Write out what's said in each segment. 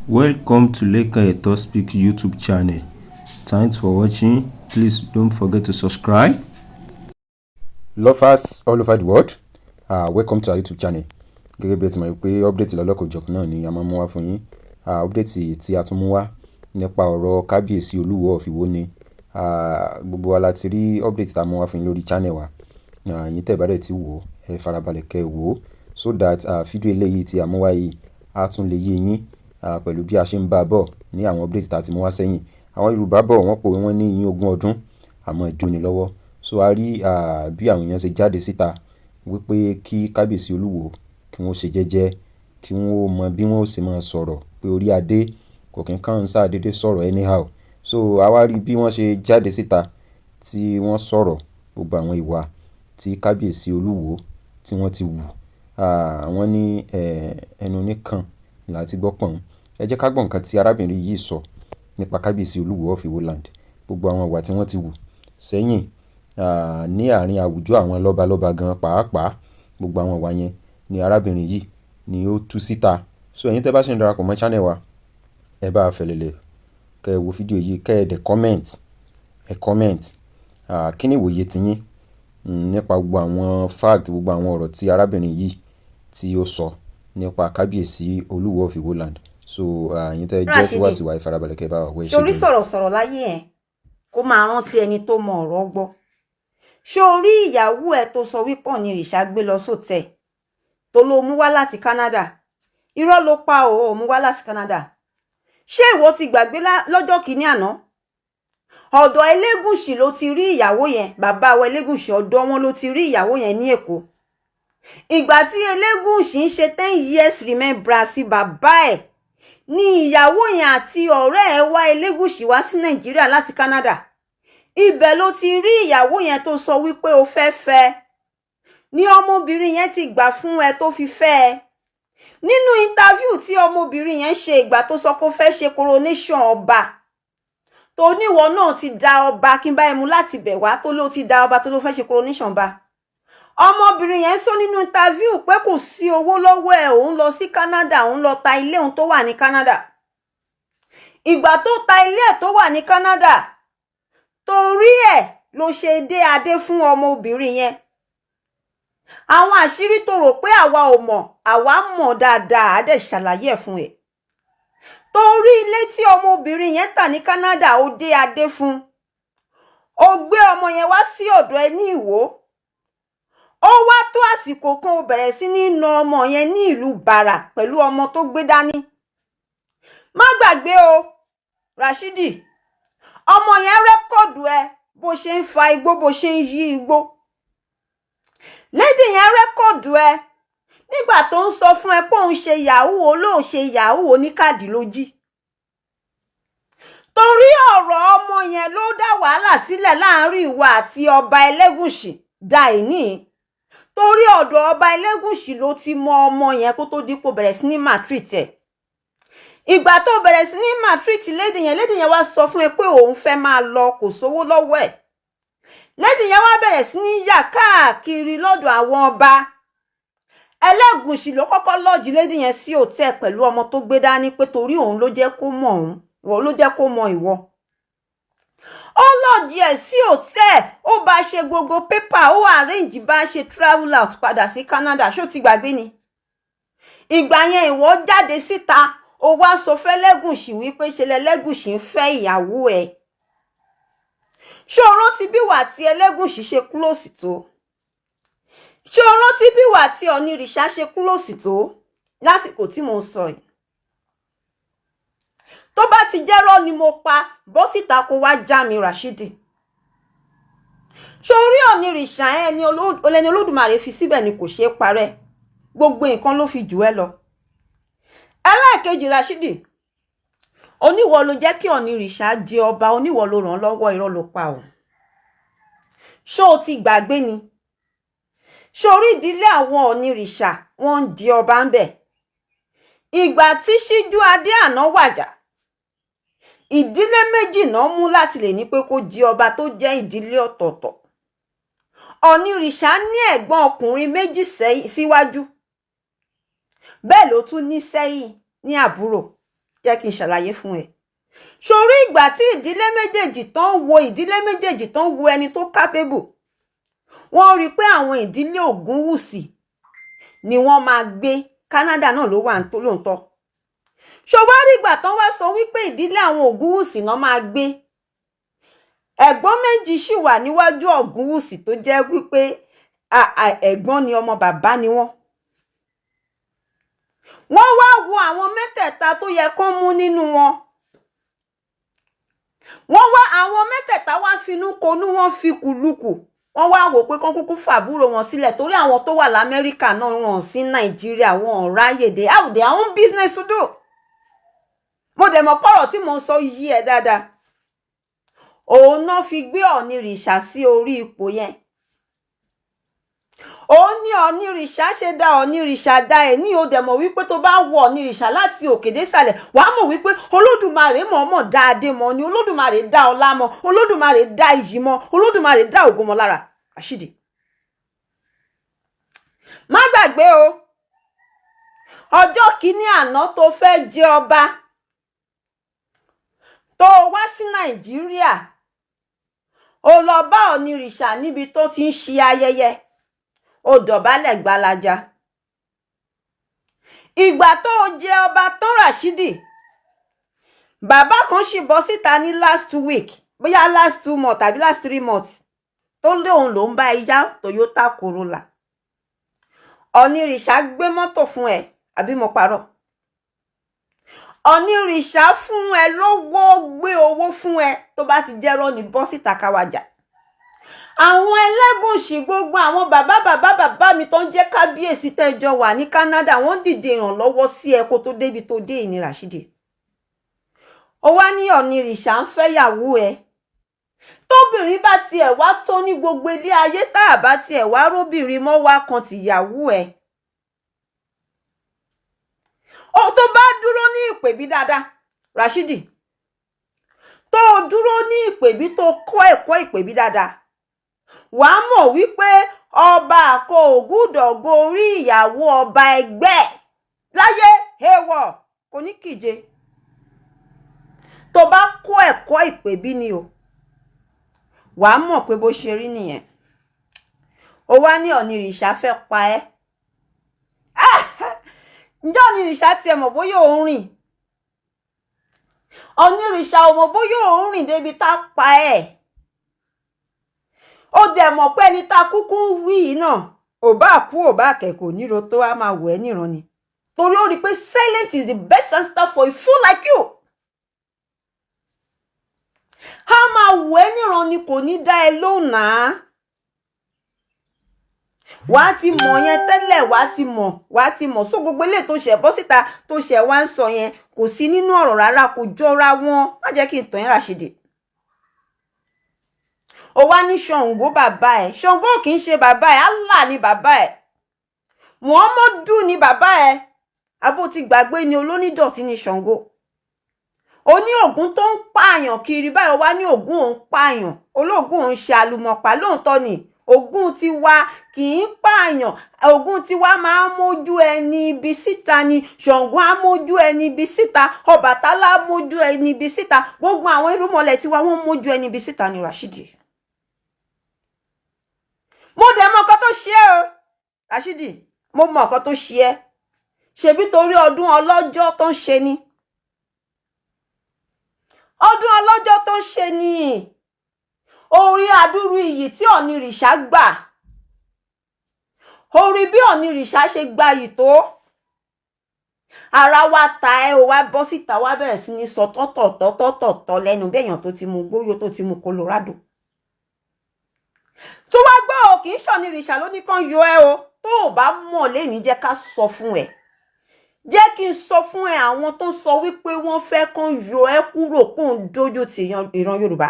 Welcome to Leka Eto Speak YouTube channel. Thanks for watching. Please don't forget to subscribe. Lovers all over the world, welcome to our YouTube channel. Gẹ́gẹ́ bí ẹ ti mọ̀ pé update lọ́lọ́kọ̀ọ́jọ̀kan náà ni a máa mú wá fún yín. Update tí a tún mú wá nípa ọ̀rọ̀ kábíyèsí Olúwo of Ìwó ni. Gbogbo wa la ti rí update tá a mú wá fún yín lórí channel wa. Yín tẹ́ bá dẹ̀ ti wò ẹ farabalẹ̀ kẹ́ wò so that fídíò eléyìí tí a mú wá yìí á tún lè yé yín pẹ̀lú bí a ṣe ń bá a bọ̀ ní àwọn update tá a ti mú wá sẹ́yìn. Àwọn Yorùbá bọ̀ wọ́n pòwe wọ́n ní ìyín ogún ọdún àmọ́ ìjó ni lọ́wọ́. So a rí bí àwọn èèyàn ṣe jáde síta wípé kí kábíyèsí Olúwo kí wọ́n ṣe jẹ́jẹ́, kí wọ́n mọ bí wọ́n ṣe máa sọ̀rọ̀ pé orí adé kò kí ń kàn sáà dédé sọ̀rọ̀ anyhow. So a wá rí bí wọ́n ṣe jáde síta tí wọ́n sọ̀rọ̀ gbogbo àwọn ìwà tí kábíyèsí Olúwo tí wọ́n ti wù. Wọ́n ní ẹnu oníkan láti gbọ́ pọ̀n. Ẹ jẹ́ ká gbọ́ nǹkan tí arábìnrin yìí sọ nípa kábíyèsí Olúwo of Ìwó land. Gbogbo àwọn ìwà tí wọ́n ti wù sẹ́yìn ní àárín àwùjọ àwọn lọ́balọ́ba gan pàápàá, gbogbo àwọn ìwà yẹn ni arábìnrin yìí ni ó tú síta. So ẹ̀yin tẹ́ bá ṣe ń darapọ̀ mọ́ channel wa, ẹ bá fẹ̀lẹ̀lẹ̀ kẹ́ ẹ wo fídíò yìí, kẹ́ ẹ dẹ̀ comment. Kí ni ìwòye tiyín nípa gbogbo àwọn fact, gbogbo àwọn ọ̀rọ̀ tí arábìnrin yìí tí ó sọ nípa kábíyèsí Olúwo of Ìwó land. So ẹ̀yin tẹ́ jẹ́ tí wá sí wa ìfarabalẹ̀ kẹ́ bá wà wẹ́ ṣe. Sórí sọ̀rọ̀sọ̀rọ̀ láyé ẹ̀ kó máa rántí ẹni tó mọ ọ̀rọ̀ gbọ́. Sórí ìyàwó ẹ̀ tó sọ wípé Ọọ̀ni Ìrìṣà gbé lọ sóòtẹ̀ tó ló mú wá láti Canada. Irọ́ ló pa ó mú wá láti Canada. Ṣé ìwọ ti gbàgbé lọ́jọ́ kìíní àná? Ọ̀dọ̀ Elégùṣì ló ti rí ìyàwó yẹn, bàbá wa Elégùṣì ọ̀dọ̀ wọn ló ti rí ìyàwó yẹn ní Èkó. Ìgbà tí Elégùṣì ń ṣe 10 years remembrance bàbá ẹ̀ ni ìyàwó yẹn àti ọ̀rẹ́ ẹ̀ wá Elégùṣì wá sí Nàìjíríà láti Canada. Ibẹ̀ ló ti rí ìyàwó yẹn tó sọ wípé ó fẹ́ fẹ́. Ní ọmọbìnrin yẹn ti gbà fún ẹ tó fi fẹ́ ẹ. Nínú interview tí ọmọbìnrin yẹn ṣe ìgbà tó sọ pé ó fẹ́ ṣe coronation ọba. Tó níwọ náà ti da ọba kí n bá ẹ mú láti bẹ̀ wá tó ló ti da ọba tó ló fẹ́ ṣe coronation ọba. Ọmọbìnrin yẹn sọ nínú interview pé kò sí owó lọ́wọ́ ẹ̀, òun lọ sí Canada, òun lọ ta ilé òun tó wà ní Canada. Ìgbà tó ta ilé ẹ̀ tó wà ní Canada, torí ẹ̀ ló ṣe dé adé fún ọmọbìnrin yẹn. Àwọn àṣírí tó rò pé àwa ò mọ̀, àwa mọ̀ dáadáa, á dẹ̀ ṣàlàyé ẹ̀ fún ẹ. Torí ilé tí ọmọbìnrin yẹn tà ní Canada ó dé adé fún. Ó gbé ọmọ yẹn wá sí ọ̀dọ̀ ẹ ní Ìwó. Ó wá tó àsìkò kan ó bẹ̀rẹ̀ sí ní na ọmọ yẹn ní ìlú Bàrà pẹ̀lú ọmọ tó gbé dání. Má gbàgbé o, Rashidi, ọmọ yẹn rẹ́kọ̀dù ẹ bó ṣe ń fa igbó, bó ṣe ń yí igbó. Lady yẹn rẹ́kọ̀dù ẹ nígbà tó ń sọ fún ẹ pé òun ṣe yahoo, olóò ṣe yahoo oníkàdí ló jí. Torí ọ̀rọ̀ ọmọ yẹn ló dá wàhálà sílẹ̀ láàrin ìwọ àti ọba Elégùṣì Dàìní. Torí ọ̀dọ̀ ọba Elégùṣì ló ti mọ ọmọ yẹn kó tó dípò bẹ̀rẹ̀ sí ní maltreat ẹ̀. Ìgbà tó bẹ̀rẹ̀ sí ní maltreat lady yẹn wá sọ fún ẹ pé òun fẹ́ máa lọ, kò sówó lọ́wọ́ ẹ̀. Lady yẹn wá bẹ̀rẹ̀ sí ní yà káàkiri lọ́dọ̀ àwọn ọba. Elégùṣì ló kọ́kọ́ lọ́ọ̀jì lady yẹn sí hòtẹ́ẹ̀ pẹ̀lú ọmọ tó gbé dání pé torí òun ló jẹ́ kó mọ̀ òun ló jẹ́ kó mọ ìwọ. Ó lọ́ọ̀jì ẹ̀ sí hòtẹ́ẹ̀, ó bá ṣe gbogbo pépà, ó arrange bá ṣe travel out padà sí Canada. Ṣó ti gbàgbé ni? Ìgbà yẹn ìwọ jáde síta, ó wá sọ fẹ́ Elégùṣì wípé ṣe l'Elégùṣì ń fẹ́ ìyàwó ẹ̀. Ṣé o rántí bí wà tí Elégùṣì ṣe close tó? Ṣé o rántí bí wà tí Ọọ̀ni Ìrìṣà ṣe close tó lásìkò tí mo sọ yìí? Tó bá ti jẹ́rọ́ ni mo pa, bọ́ síta kó wá já mi, Rashidi. Ṣé orí Ọọ̀ni Ìrìṣà ẹni Olódùmarè fi síbẹ̀ ni kò ṣeé parẹ́. Gbogbo nǹkan ló fi jù ẹ́ lọ. Ẹlẹ́ẹ̀kejì, Rashidi, oníwọ ló jẹ́ kí Ọọ̀ni Ìrìṣà jẹ ọba, oníwọ ló ràn lọ́wọ́, irọ́ ló pa ọ́. Ṣé o ti gbàgbé ni? Ṣé orí ìdílé àwọn Ọọ̀ni Ìrìṣà wọ́n ń di ọba ń bẹ̀? Ìgbà tí Síjú Adé àná wàjà, ìdílé méjì náà mú láti lè ní pé kó di ọba tó jẹ́ ìdílé ọ̀tọ̀ọ̀tọ̀. Ọọ̀ni Ìrìṣà ní ẹ̀gbọ́n ọkùnrin méjì síwájú. Bẹ́ẹ̀ ló tún ní sẹ́yìn ní àbúrò. jẹ́ kí n ṣàlàyé fún ẹ. Sórí ìgbà tí ìdílé méjèèjì tán wo ẹni tó capable, wọ́n rí pé àwọn ìdílé Ògúnwùsì ni wọ́n máa gbé. Canada náà ló wà lóòótọ́. Ṣòwárí ìgbà tán wá sọ wípé ìdílé àwọn Ògúnwùsì náà máa gbé, ẹ̀gbọ́n méjì sì wà níwájú Ògúnwùsì tó jẹ́ wípé ẹ̀gbọ́n ni ọmọ bàbá ni wọ́n. Wọ́n wá wo àwọn mẹ́tẹ̀ẹ̀ta tó yẹ kán mú nínú wọn. Wọ́n wá àwọn mẹ́tẹ̀ẹ̀ta wá finú konú, wọ́n fi kùlùkù. Wọ́n wá wò pé kán kúkú fàbúrò wọn sílẹ̀ torí àwọn tó wà l'Amẹ́ríkà náà wọn sí Nàìjíríà, wọn ò ráyè. They have their own business to do. Mo dẹ̀ mọ̀ pọ̀rọ̀ tí mo ń sọ yí ẹ dáadáa. Òun náà fi gbé Ọ̀nìrìṣà sí orí ipò yẹn. Òun ní Ọ̀nìrìṣà ṣe dá Ọ̀nìrìṣà dá ẹ̀ ní. Ó dẹ̀ mọ̀ wípé tó bá wọ Ọ̀nìrìṣà láti òkè désàlẹ̀, wàá mọ̀ wípé Olódùmarè mọ̀ọ́mọ̀ dá Adé mọ́ ni, Olódùmarè dá ọlá mọ́, Olódùmarè dá iyì mọ́, Olódùmarè dá ògo mọ́ lára. Rashidi, má gbàgbé o, ọjọ́ kìíní àná tó fẹ́ jẹ ọba, tó wá sí Nàìjíríà, ó lọ bá Ọ̀nìrìṣà níbi tó ti ń ṣe ayẹyẹ, ó dọ̀bálẹ̀ gbalaja. Ìgbà tó jẹ ọba tán Rashidi, bàbá kan sì bọ́ síta ní last week, bóyá last 2 months tàbí last 3 months, tó lóun ló ń bá ìyá Toyota Corolla. Ọ̀nìrìṣà gbé mọ́tò fún ẹ, àbí mo parọ́? Ọ̀nìrìṣà fún ẹ lówó, gbé owó fún ẹ, tó bá ti jẹ́rọ́ ní bọ́ síta káwàjà. Àwọn Ẹlẹ́gùṣì, gbogbo àwọn bàbá mi tó ń jẹ́ kábíyèsí tẹ́jọ wà ní Canada, wọ́n dìde ìrànlọ́wọ́ sí ẹ kó tó débi tó dé ìní Rashidi. Ó wá ní Ọ̀nìrìṣà ń fẹ́yàwó ẹ. Tóbìnrin bá tiẹ̀ wá tó ní gbogbo ilé ayé, tá a bá tiẹ̀ wá róbìnrin mọ́ wá kan tìyàwó ẹ. Ó tó bá dúró ní ìpèbí dáadáa Rashidi, tó dúró ní ìpèbí, tó kọ́ ẹ̀kọ́ ìpèbí dáadáa, wàá mọ̀ wípé ọba kò gbúdọ̀ gorí ìyàwó ọba ẹgbẹ́ láyé èèwọ̀, kò ní kíje. Tó bá kọ́ ẹ̀kọ́ ìpèbí ni o, wàá mọ̀ pé bó ṣe rí nìyẹn. Ó wá ní Ọ̀nìrìṣà fẹ́ pa ẹ́. Ǹjẹ́ Ọ̀nìrìṣà tiẹ̀ mọ̀ bóyá òun rìn? Ọ̀nìrìṣà ò mọ̀ bóyá òun rìn débi tá pa ẹ́. Ó dẹ̀ mọ̀ pé ẹni tá kúkú wí náà, ò bá kú ò bá kẹ̀kọ́ níro tó wá máa wò ẹ́ níran ni. Torí ó rí pé silence is the best answer for a fool like you. A máa wò ẹ́ níran ni, kò ní dá ẹ lóhùn náà. Wàá ti mọ̀ yẹn tẹ́lẹ̀, wàá ti mọ̀. So gbogbo ilé tó ṣẹ̀ bọ́ síta tó ṣẹ̀ wá ń sọ yẹn kò sí nínú ọ̀rọ̀ rárá, kò jọra wọn. Má jẹ́ kí n tàn yín Rashidi. Ó wá ní Ṣàngó bàbá ẹ̀. Ṣàngó kì í ṣe bàbá ẹ̀, Allah ni bàbá ẹ̀. Muhammadu ni bàbá ẹ̀. Abó ti gbàgbé ni olónídọ̀tí ni Ṣàngó. Ó ní Ògún tó ń pààyàn kiri báyìí, wá ní Ògún òun pààyàn. Olóògùn òun ṣe àlùmọ̀pá, lóòótọ́ ni. Ògún tiwa kì í pààyàn. Ògún tiwa máa ń mójú ẹni ibi síta ni. Ṣàngó á mójú ẹni ibi síta. Ọbàtálá á mójú ẹni ibi síta. Gbogbo àwọn irúnmọlẹ̀ tiwa wọ́n mójú ẹni ibi síta ni Rashidi. Mo dẹ̀ mọ̀ nǹkan tó ṣe ẹ́ o Rashidi, mo mọ̀ nǹkan tó ṣe ẹ́. Ṣebí torí ọdún ọlọ́jọ́ tó ń ṣe ni. Ọdún ọlọ́jọ́ tó ń ṣe ni. Orí adúrú iyì tí Ọ̀nìrìṣà gbà. Orí bí Ọ̀nìrìṣà ṣe gba yìí tó. Ara wa ta ẹ, o wá bọ́ síta, wá bẹ̀rẹ̀ sí ní sọ tọ́tọ̀tọ̀ lẹ́nu bẹ́yàn tó ti mu gbóyò, tó ti mu Colorado. Tó wá gbọ́ o, kì í ṣọ̀nìrìṣà ló ní kán yọ ẹ́ o. Tó o bá mọ̀ lẹ́ni jẹ́ ká sọ fún ẹ. Jẹ́ kí n sọ fún ẹ àwọn tó sọ wípé wọ́n fẹ́ kán yọ ẹ́ kúrò kó ń dójú ti ìran Yorùbá.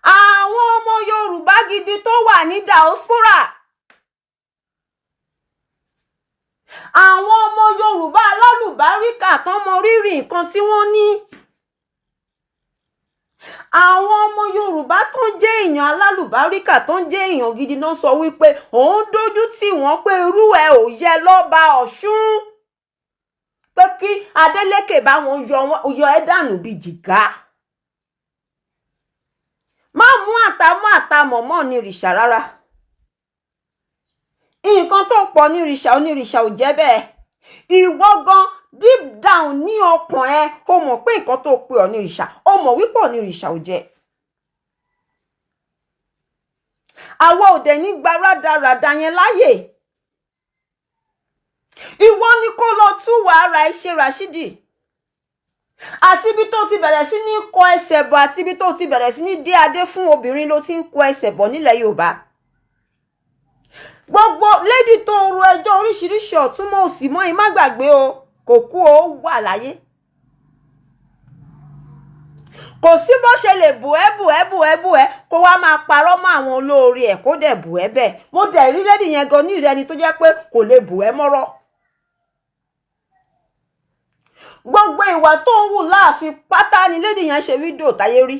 Àwọn ọmọ Yorùbá gidi tó wà ní diaspora. Àwọn ọmọ Yorùbá alálùbáríkà tán mọ rírì nǹkan tí wọ́n ní. Àwọn ọmọ Yorùbá tó ń jẹ́ èèyàn alálùbáríkà tó ń jẹ́ èèyàn gidi náà sọ wípé òun dójú tì wọ́n pé irú ẹ̀ ò yẹ lọ́ba Ọ̀ṣun. pé kí Adeleke bá wọn yọ ẹ́ dànù bíi jìgá. Má mú àtàmọ́ mọ́ ní òrìṣà rárá. Nǹkan tó pọ̀ ní òrìṣà onírìṣà ò jẹ́ bẹ́ẹ̀. Ìwọ gan deep down ní ọkàn ẹ o mọ̀ pé nǹkan tó pè ọ́ ní òrìṣà o mọ̀ wípé ọ́ ní òrìṣà ò jẹ́. Àwa ò dẹ̀ ní gba rádaràda yẹn láyè. Ìwọ ni kó lọ tú wàhálà iṣẹ́ Rashidi. Àti ibi tó ti bẹ̀rẹ̀ sí ní kọ ẹsẹ̀ bọ̀ àti ibi tó ti bẹ̀rẹ̀ sí ní dé adé fún obìnrin ló ti ń kọ ẹsẹ̀ bọ̀ nílẹ̀ Yorùbá. Gbogbo lady tó ru ẹjọ́ oríṣiríṣi ọ̀tún mọ́ òsì mọ́ má gbàgbé o, kò kú o, wà láyé. Kò sí bó ṣe lè bù ẹ́ kó wá máa parọ́ mọ́ àwọn olóore ẹ̀ kó dẹ̀ bù ẹ́ bẹ́ẹ̀. Mo dẹ̀ rí lady yẹn gan ní ìrẹni tó jẹ́ pé kò lè bù ẹ́ mọ́rọ́. Gbogbo ìwà tó ń wù láàfin pátá ni lady yẹn ṣe fídíò táyé rí.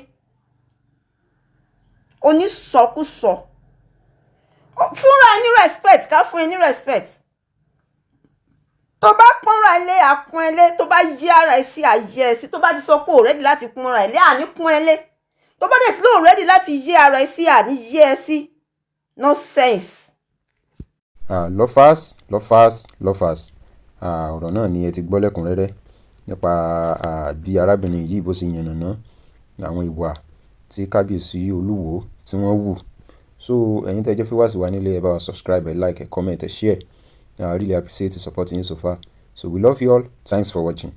Onísọkúsọ. Fúnra ẹ ní respect, ká fún ẹ ní respect. Tó bá pọ́nra ilé àpọ́n ẹlé, tó bá yí ara ẹ sí ayé ẹ sí, tó bá ti sọ pé ò ready láti pọ́nra ilé àní pọ́n ẹlé. Tó bá dẹ̀ sí lóò ready láti yí ara ẹ sí àní yí ẹ sí. No sense. Lovers. Ọ̀rọ̀ náà ni ẹ ti gbọ́ lẹ́kùnrẹ́rẹ́ nípa bí arábìnrin yìí bó ṣe yànnàná àwọn ìwà tí kábíyèsí Olúwo tí wọ́n wù. So ẹ̀yin tẹ́ jẹ́ followers wa nílé, ẹ bá wa subscribe, ẹ like, ẹ comment, ẹ share. I really appreciate the support you so far. So we love you all. Thanks for watching.